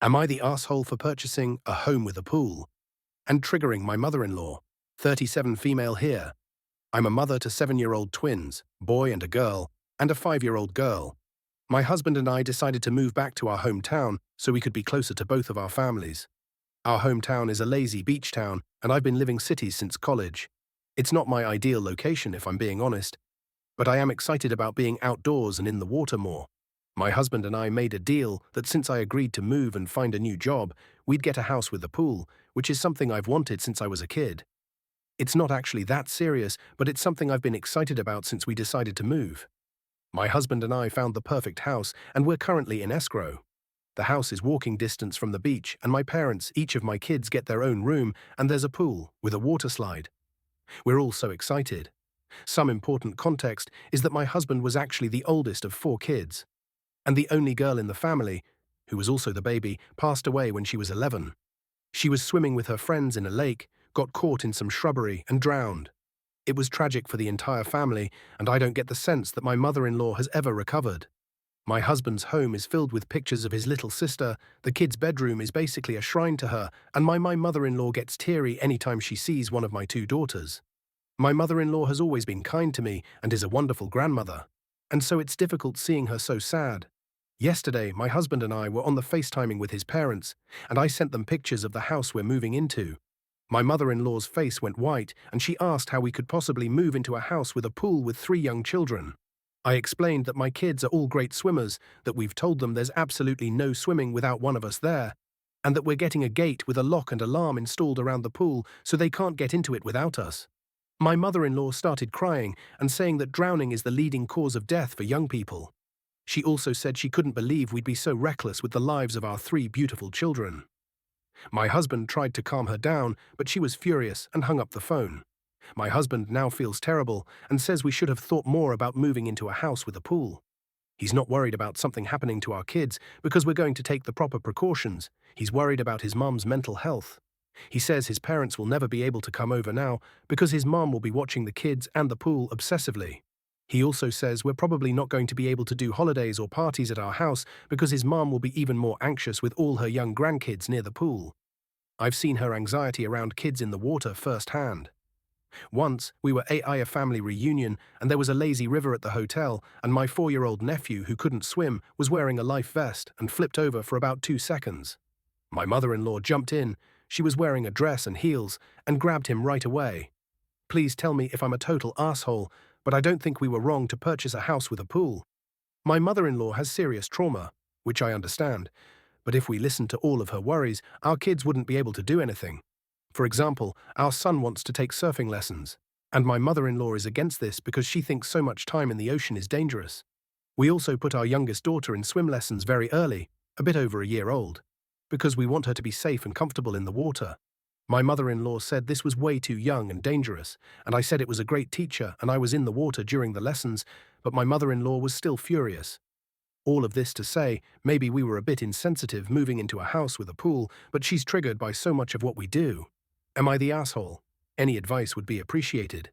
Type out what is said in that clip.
Am I the asshole for purchasing a home with a pool and triggering my mother-in-law? 37 female here. I'm a mother to 7-year-old twins, boy and a girl, and a 5-year-old girl. My husband and I decided to move back to our hometown so we could be closer to both of our families. Our hometown is a lazy beach town, and I've been living cities since college. It's not my ideal location, if I'm being honest, but I am excited about being outdoors and in the water more. My husband and I made a deal that since I agreed to move and find a new job, we'd get a house with a pool, which is something I've wanted since I was a kid. It's not actually that serious, but it's something I've been excited about since we decided to move. My husband and I found the perfect house, and we're currently in escrow. The house is walking distance from the beach, and my parents, each of my kids, get their own room, and there's a pool with a water slide. We're all so excited. Some important context is that my husband was actually the oldest of 4 kids, and the only girl in the family, who was also the baby, passed away when she was 11. She was swimming with her friends in a lake, got caught in some shrubbery, and drowned. It was tragic for the entire family, and I don't get the sense that my mother-in-law has ever recovered. My husband's home is filled with pictures of his little sister, the kid's bedroom is basically a shrine to her, and my mother-in-law gets teary anytime she sees one of my 2 daughters. My mother-in-law has always been kind to me and is a wonderful grandmother, and so it's difficult seeing her so sad. Yesterday, my husband and I were on the FaceTiming with his parents, and I sent them pictures of the house we're moving into. My mother-in-law's face went white, and she asked how we could possibly move into a house with a pool with 3 young children. I explained that my kids are all great swimmers, that we've told them there's absolutely no swimming without one of us there, and that we're getting a gate with a lock and alarm installed around the pool so they can't get into it without us. My mother-in-law started crying and saying that drowning is the leading cause of death for young people. She also said she couldn't believe we'd be so reckless with the lives of our 3 beautiful children. My husband tried to calm her down, but she was furious and hung up the phone. My husband now feels terrible and says we should have thought more about moving into a house with a pool. He's not worried about something happening to our kids because we're going to take the proper precautions. He's worried about his mum's mental health. He says his parents will never be able to come over now because his mum will be watching the kids and the pool obsessively. He also says we're probably not going to be able to do holidays or parties at our house because his mum will be even more anxious with all her young grandkids near the pool. I've seen her anxiety around kids in the water firsthand. Once, we were at a family reunion and there was a lazy river at the hotel, and my 4-year-old nephew, who couldn't swim, was wearing a life vest and flipped over for about 2 seconds. My mother-in-law jumped in, she was wearing a dress and heels, and grabbed him right away. Please tell me if I'm a total asshole, but I don't think we were wrong to purchase a house with a pool. My mother-in-law has serious trauma, which I understand, but if we listened to all of her worries, our kids wouldn't be able to do anything. For example, our son wants to take surfing lessons, and my mother-in-law is against this because she thinks so much time in the ocean is dangerous. We also put our youngest daughter in swim lessons very early, a bit over a year old, because we want her to be safe and comfortable in the water. My mother-in-law said this was way too young and dangerous, and I said it was a great teacher and I was in the water during the lessons, but my mother-in-law was still furious. All of this to say, maybe we were a bit insensitive moving into a house with a pool, but she's triggered by so much of what we do. Am I the asshole? Any advice would be appreciated.